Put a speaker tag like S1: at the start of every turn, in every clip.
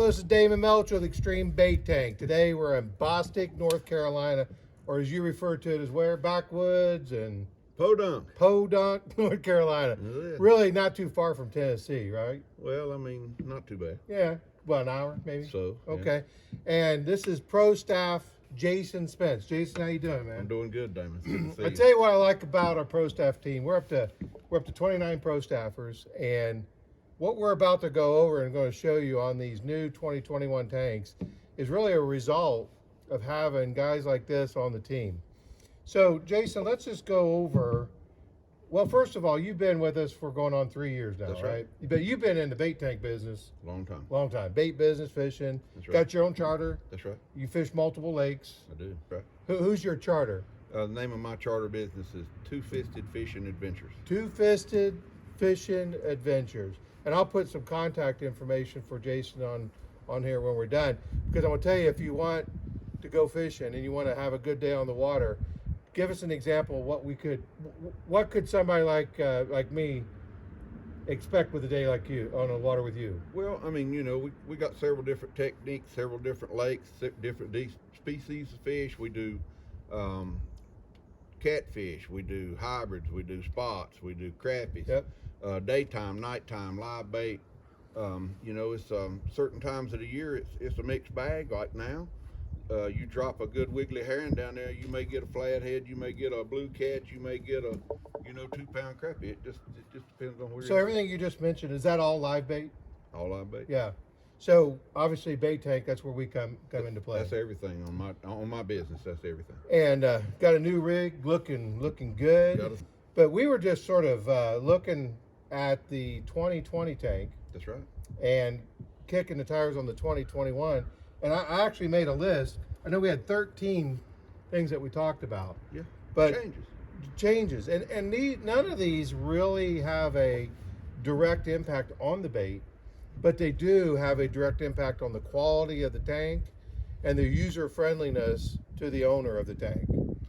S1: this is Damon Melcho with X-Treme Bait Tank. Today we're in Bostic, North Carolina, or as you refer to it as where? Backwoods and Podunk, North Carolina.
S2: Yeah.
S1: Really not too far from Tennessee, right?
S2: Well, I mean, not too bad.
S1: Yeah, about an hour maybe.
S2: So, yeah.
S1: Okay. And this is ProStaff Jason Spence. Jason, how you doing, man?
S2: I'm doing good, Damon. It's good to see
S1: I
S2: you.
S1: tell you what I like about our ProStaff team. We're up to 29 ProStaffers, and what we're about to go over and going to show you on these new 2021 tanks is really a result of having guys like this on the team. So, Jason, let's just go over. Well, first of all, you've been with us for going on 3 years now,
S2: That's
S1: right? But you've been in the bait tank business
S2: Long time.
S1: long time. Bait business, fishing.
S2: That's right.
S1: Got your own charter.
S2: That's right.
S1: You fish multiple lakes.
S2: I do. Right.
S1: Who's your charter?
S2: The name of my charter business is Two-Fisted Fishing Adventures.
S1: Two-Fisted Fishing Adventures. And I'll put some contact information for Jason on here when we're done. Because I'm going to tell you, if you want to go fishing and you want to have a good day on the water, give us an example of what could somebody like me expect with a day like you on the water with you?
S2: Well, I mean, you know, we got several different techniques, several different lakes, different species of fish. We do catfish, we do hybrids, we do spots, we do crappies.
S1: Yep.
S2: Daytime, nighttime, live bait. You know, it's certain times of the year it's a mixed bag. Like now, you drop a good wiggly herring down there, you may get a flathead, you may get a blue catch, you may get a 2-pound crappie. It just depends on where.
S1: So everything you just mentioned, is that all live bait?
S2: All live bait.
S1: Yeah. So obviously bait tank, that's where we come into play.
S2: That's everything on my business. That's everything.
S1: And got a new rig, looking good. But we were just sort of looking at the 2020 tank.
S2: That's right.
S1: And kicking the tires on the 2021. And I actually made a list. I know we had 13 things that we talked about.
S2: Yeah.
S1: But
S2: changes.
S1: And none of these really have a direct impact on the bait, but they do have a direct impact on the quality of the tank and the user friendliness to the owner of the tank.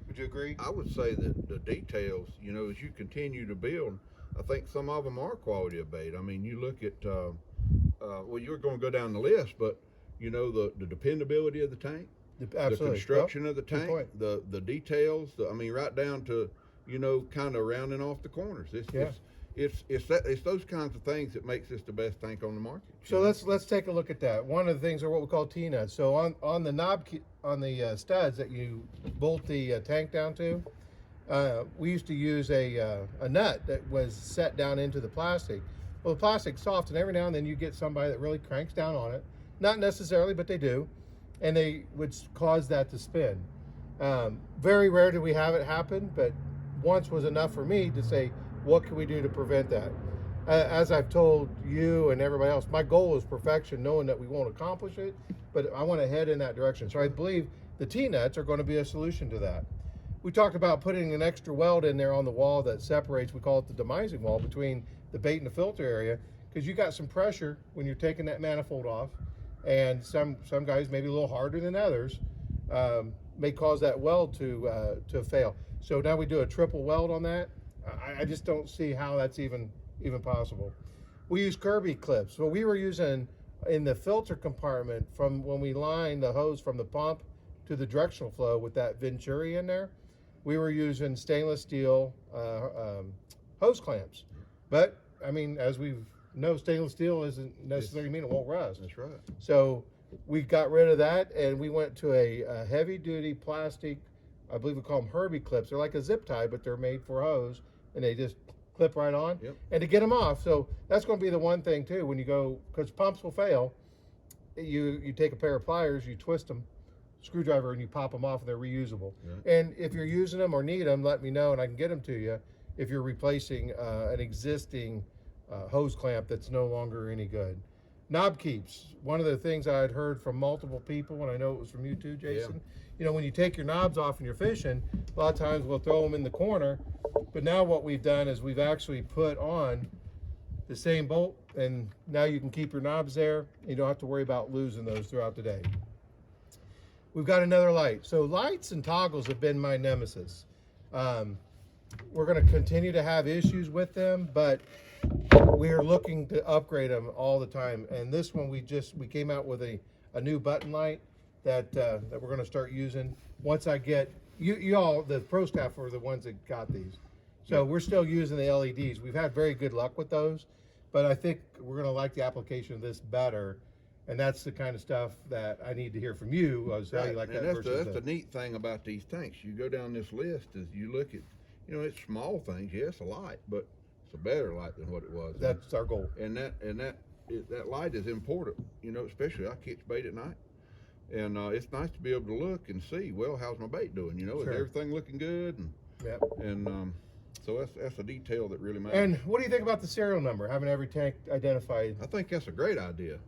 S1: Would you agree?
S2: I would say that the details, you know, as you continue to build, I think some of them are quality of bait. I mean, you look at, well, you're going to go down the list, but you know, the dependability of the tank,
S1: Absolutely.
S2: the construction of the tank, the details, I mean, right down to, you know, kind of rounding off the corners. It's those kinds of things that makes this the best tank on the market.
S1: So let's take a look at that. One of the things are what we call Tnuts. So on the knob, on the studs that you bolt the tank down to, we used to use a nut that was set down into the plastic. Well, the plastic's soft, and every now and then you get somebody that really cranks down on it. Not necessarily, but they do, and they would cause that to spin. Very rare do we have it happen, but once was enough for me to say, what can we do to prevent that? As I've told you and everybody else, my goal is perfection, knowing that we won't accomplish it, but I want to head in that direction. So I believe the Tnuts are going to be a solution to that. We talked about putting an extra weld in there on the wall that separates, we call it the demising wall, between the bait and the filter area, because you got some pressure when you're taking that manifold off, and some guys, maybe a little harder than others, may cause that weld to fail. So now we do a triple weld on that. I just don't see how that's even possible. We use Kirby clips. So we were using in the filter compartment from when we line the hose from the pump to the directional flow with that Venturi in there, we were using stainless steel hose clamps. But I mean, as we know, stainless steel isn't necessarily mean it won't rust.
S2: That's right.
S1: So we got rid of that and we went to a heavy duty plastic, I believe we call them Herbie clips. They're like a zip tie, but they're made for hose, and they just clip right on.
S2: Yep.
S1: And to get them off, so that's going to be the one thing too, when you go, because pumps will fail, you take a pair of pliers, you twist them, screwdriver, and you pop them off, and they're reusable. Yeah. And if you're using them or need them, let me know and I can get them to you if you're replacing an existing hose clamp that's no longer any good. Knob keeps. One of the things I had heard from multiple people, and I know it was from you too, Jason, yeah. You know, when you take your knobs off and you're fishing, a lot of times we'll throw them in the corner, but now what we've done is we've actually put on the same bolt, and now you can keep your knobs there. You don't have to worry about losing those throughout the day. We've got another light. So lights and toggles have been my nemesis. we're going to continue to have issues with them, but we are looking to upgrade them all the time. And this one, we came out with a new button light that we're going to start using. Once I get you all, the ProStaffer are the ones that got these, so we're still using the LEDs. We've had very good luck with those, but I think we're going to like the application of this better. And that's the kind of stuff that I need to hear from you. How you like that versus
S2: that's the neat thing about these tanks. You go down this list as you look at, it's small things. Yes, a light, but it's a better light than what it was.
S1: That's our goal.
S2: And that light is important. Especially I catch bait at night, and it's nice to be able to look and see. Well, how's my bait doing? Is everything looking good? And so that's a detail that really matters.
S1: And what do you think about the serial number, having every tank identified?
S2: I think that's a great idea.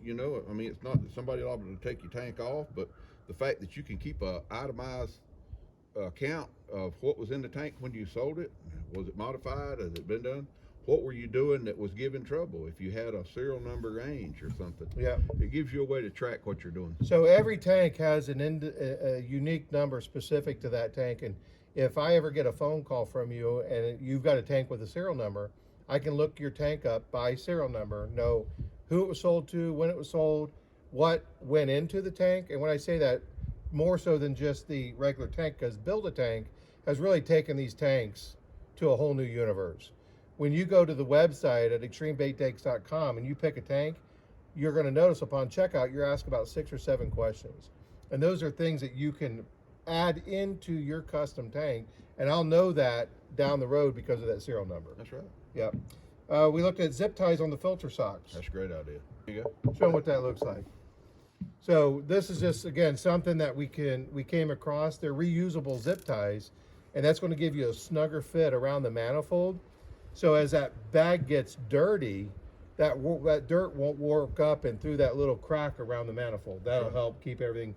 S2: It's not that somebody liable to take your tank off, but the fact that you can keep a itemized account of what was in the tank when you sold it. Was it modified? Has it been done? What were you doing that was giving trouble? If you had a serial number range or something, it gives you a way to track what you're doing.
S1: So every tank has a unique number specific to that tank, and if I ever get a phone call from you and you've got a tank with a serial number, I can look your tank up by serial number, know who it was sold to, when it was sold, what went into the tank. And when I say that, more so than just the regular tank, because Build-A-Tank has really taken these tanks to a whole new universe. When you go to the website at extremebaittanks.com and you pick a tank, you're going to notice upon checkout, you're asked about 6 or 7 questions. And those are things that you can add into your custom tank, and I'll know that down the road because of that serial number.
S2: That's right.
S1: Yep. We looked at zip ties on the filter socks.
S2: That's a great idea. There you go.
S1: Show them what that looks like. So this is just, again, something that we came across. They're reusable zip ties, and that's going to give you a snugger fit around the manifold. So as that bag gets dirty, that dirt won't work up and through that little crack around the manifold. That'll help keep everything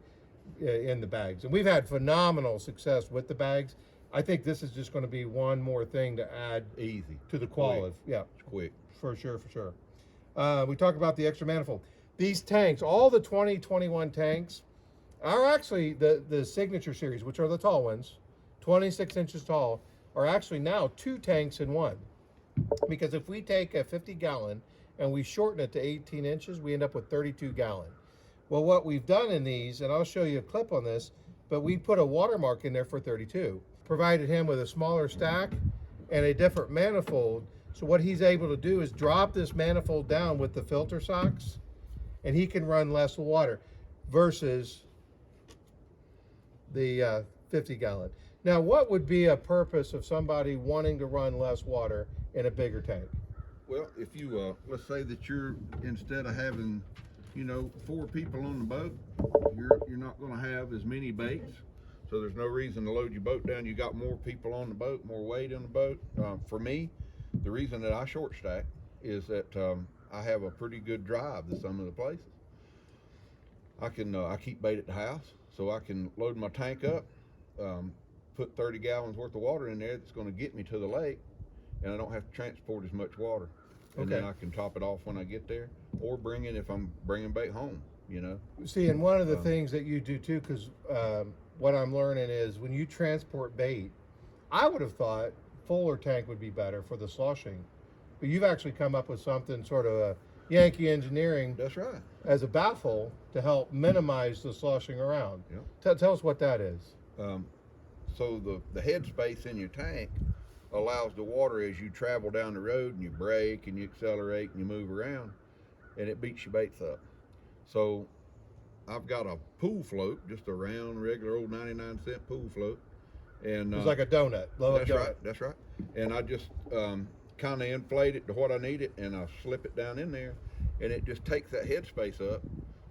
S1: in the bags. And we've had phenomenal success with the bags. I think this is just going to be one more thing to add to the quality. Yeah,
S2: it's quick.
S1: For sure. We talk about the extra manifold. These tanks, all the 2021 tanks are actually the Signature series, which are the tall ones, 26 inches tall, are actually now 2 tanks in one. Because if we take a 50-gallon and we shorten it to 18 inches, we end up with 32-gallon. Well, what we've done in these, and I'll show you a clip on this, but we put a watermark in there for 32. Provided him with a smaller stack and a different manifold. So what he's able to do is drop this manifold down with the filter socks, and he can run less water versus the 50-gallon. Now, what would be a purpose of somebody wanting to run less water in a bigger tank?
S2: Well, if you, let's say that you're, instead of having 4 people on the boat, you're not going to have as many baits, so there's no reason to load your boat down. You got more people on the boat, more weight on the boat. For me, the reason that I short stack is that I have a pretty good drive to some of the places. I keep bait at the house, so I can load my tank up, put 30 gallons worth of water in there that's going to get me to the lake, and I don't have to transport as much water. And then I can top it off when I get there, or bring it if I'm bringing bait home,
S1: See, and one of the things that you do too, because what I'm learning is when you transport bait, I would have thought fuller tank would be better for the sloshing, but you've actually come up with something sort of a Yankee engineering.
S2: That's right.
S1: As a baffle to help minimize the sloshing around. Tell us what that is.
S2: So the head space in your tank allows the water, as you travel down the road and you brake and you accelerate and you move around, and it beats your baits up. So I've got a pool float, just a round, regular old 99-cent pool float. And
S1: it's like a donut.
S2: That's right. And I just kind of inflate it to what I need it, and I slip it down in there, and it just takes that headspace up,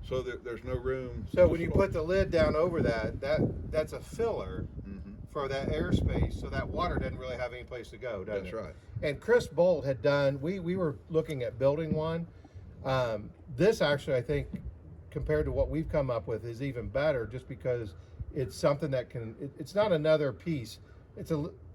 S2: so that there's no room.
S1: So when you put the lid down over that's a filler for that airspace, so that water doesn't really have any place to go, does it?
S2: That's right.
S1: And Chris Bolt had done, we were looking at building one. This actually, I think, compared to what we've come up with, is even better, just because it's something that it's not another piece.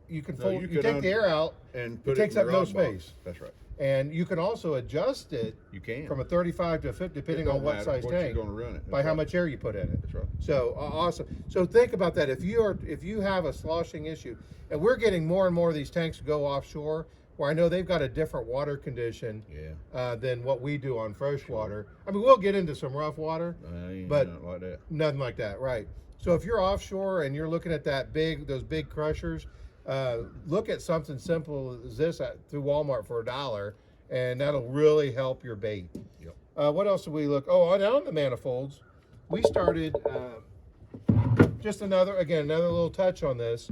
S1: You can fold, you take the air out,
S2: and put
S1: it takes
S2: it in
S1: up
S2: the
S1: no
S2: rod box.
S1: space.
S2: That's right.
S1: And you can also adjust it
S2: You can.
S1: from a 35 to a 50, depending on what size tank,
S2: you're going to run it.
S1: by how much air you put in it.
S2: That's right.
S1: So awesome. So think about that. If you have a sloshing issue, and we're getting more and more of these tanks to go offshore, where I know they've got a different water condition than what we do on freshwater. I mean, we'll get into some rough water, but
S2: nothing like that.
S1: Nothing like that, right? So if you're offshore and you're looking at those big crushers, look at something simple as this through Walmart for $1, and that'll really help your bait.
S2: Yep.
S1: What else did we look? Oh, on the manifolds, we started just another little touch on this,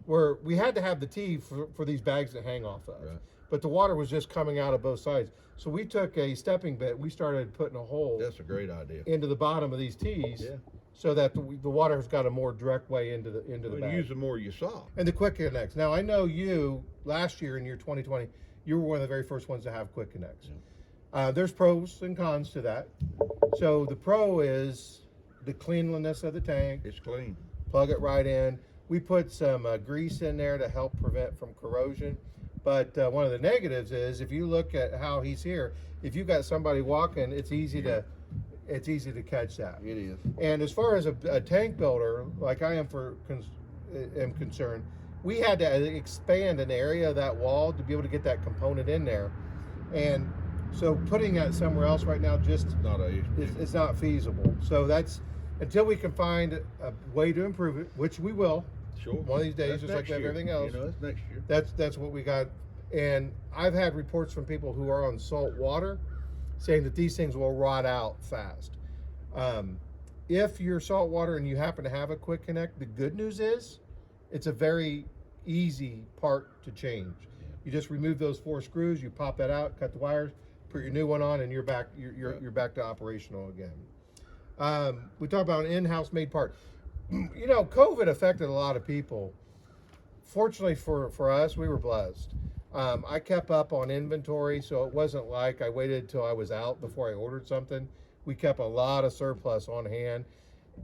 S1: where we had to have the T for these bags to hang off of,
S2: Right.
S1: but the water was just coming out of both sides. So we took a stepping bit, we started putting a hole
S2: That's a great idea.
S1: into the bottom of these T's,
S2: Yeah.
S1: so that the water has got a more direct way into the
S2: Well,
S1: bag.
S2: use the more you saw.
S1: And the quick connects. Now I know you last year in year 2020, you were one of the very first ones to have quick connects.
S2: Yeah.
S1: There's pros and cons to that. So the pro is the cleanliness of the tank.
S2: It's clean.
S1: Plug it right in. We put some grease in there to help prevent from corrosion. But one of the negatives is if you look at how he's here, if you got somebody walking, it's easy to catch that.
S2: It is.
S1: And as far as a tank builder, like I am am concerned, we had to expand an area of that wall to be able to get that component in there. And so putting that somewhere else right now it's not feasible. So that's until we can find a way to improve it, which we will.
S2: Sure.
S1: One of these days,
S2: That's
S1: just like
S2: next year.
S1: everything else.
S2: You know, that's next year.
S1: That's what we got. And I've had reports from people who are on salt water saying that these things will rot out fast. If you're salt water and you happen to have a quick connect, the good news is it's a very easy part to change.
S2: Yeah.
S1: You just remove those 4 screws, you pop that out, cut the wires, put your new one on, and you're back. You're back to operational again. We talk about an in-house made part. You know, COVID affected a lot of people. Fortunately for us, we were blessed. I kept up on inventory, so it wasn't like I waited till I was out before I ordered something. We kept a lot of surplus on hand.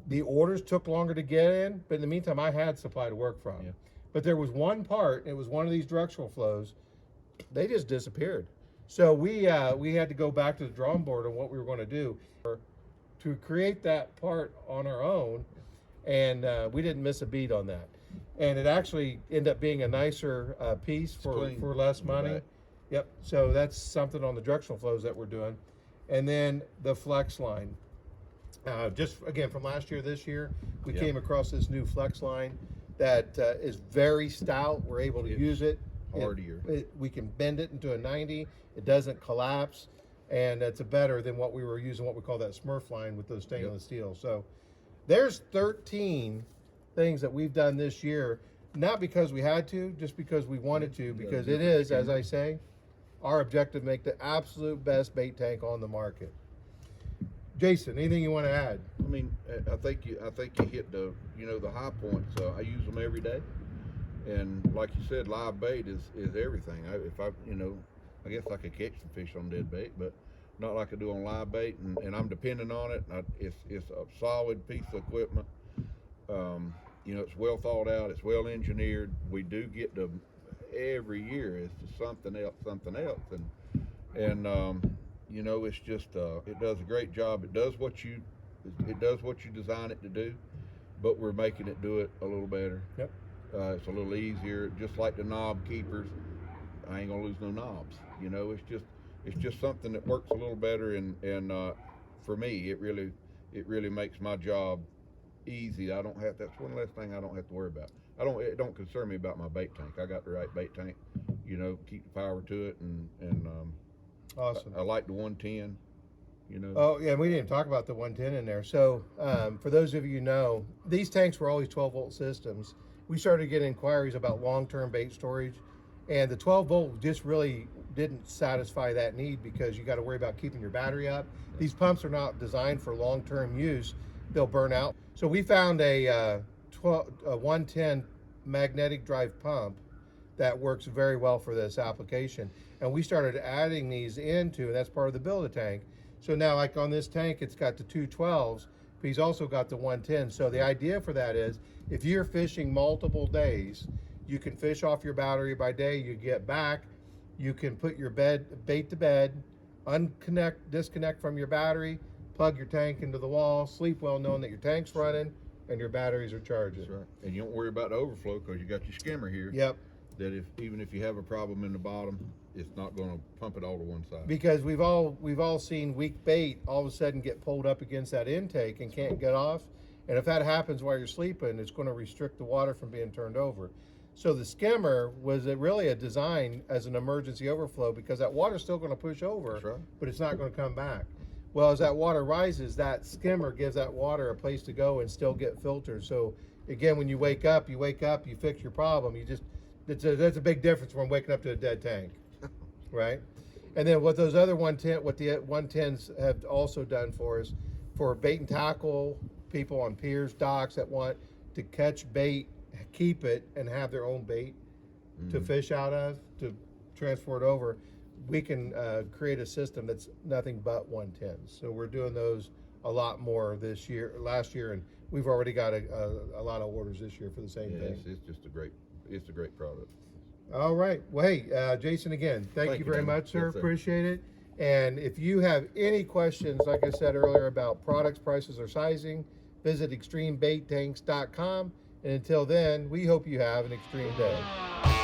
S1: The orders took longer to get in, but in the meantime, I had supply to work from.
S2: Yeah.
S1: But there was one part, it was one of these directional flows, they just disappeared. So we had to go back to the drawing board on what we were going to do to create that part on our own, and we didn't miss a beat on that. And it actually ended up being a nicer piece for less money.
S2: Right.
S1: Yep. So that's something on the directional flows that we're doing. And then the flex line. Just again from last year, this year, we came across this new flex line that is very stout. We're able to use it.
S2: Hardier.
S1: We can bend it into a 90. It doesn't collapse, and it's better than what we were using, what we call that Smurf line with those stainless steel. So there's 13 things that we've done this year, not because we had to, just because we wanted to, because it is, as I say, our objective to make the absolute best bait tank on the market. Jason, anything you want to add?
S2: I mean, I think you hit the high points. I use them every day, and like you said, live bait is everything. I guess I could catch some fish on dead bait, but not like I do on live bait, and I'm dependent on it. It's a solid piece of equipment. It's well thought out. It's well engineered. We do get to every year it's to something else, and it's just it does a great job. It does what you design it to do, but we're making it do it a little better.
S1: Yep.
S2: It's a little easier, just like the knob keepers. I ain't gonna lose no knobs. It's just something that works a little better, and for me, it really makes my job easy. That's one less thing I don't have to worry about. It don't concern me about my bait tank. I got the right bait tank. Keep the power to it, and
S1: Awesome.
S2: I like the 110.
S1: Oh yeah, we didn't talk about the 110 in there. So for those of you who know, these tanks were always 12-volt systems. We started getting inquiries about long-term bait storage, and the 12-volt just really didn't satisfy that need because you got to worry about keeping your battery up. These pumps are not designed for long-term use. They'll burn out. So we found a 110 magnetic drive pump that works very well for this application. And we started adding these into, and that's part of the build-a-tank. So now, like on this tank, it's got the 212s, but he's also got the 110. So the idea for that is, if you're fishing multiple days, you can fish off your battery by day, you get back, You can put your bait to bed, disconnect from your battery, plug your tank into the wall, sleep well knowing that your tank's running and your batteries are charging.
S2: That's right. And you don't worry about the overflow because you got your skimmer here.
S1: Yep.
S2: That even if you have a problem in the bottom, it's not going to pump it all to one side.
S1: Because we've all seen weak bait all of a sudden get pulled up against that intake and can't get off. And if that happens while you're sleeping, it's going to restrict the water from being turned over. So the skimmer was really a design as an emergency overflow because that water's still going to push over,
S2: That's right.
S1: but it's not going to come back. Well, as that water rises, that skimmer gives that water a place to go and still get filtered. So again, when you wake up, you fix your problem. That's a big difference from waking up to a dead tank, right? And then what those other 110s have also done for us, for bait and tackle people on piers, docks that want to catch bait, keep it, and have their own bait to fish out of, to transport over, we can create a system that's nothing but 110s. So we're doing those a lot more last year, and we've already got a lot of orders this year for the same thing.
S2: It's just a great product.
S1: All right. Well, hey, Jason, again, thank you very
S2: Damon.
S1: much, sir.
S2: Yes, sir.
S1: Appreciate it. And if you have any questions, like I said earlier, about products, prices, or sizing, visit extremebaitanks.com. And until then, we hope you have an extreme day.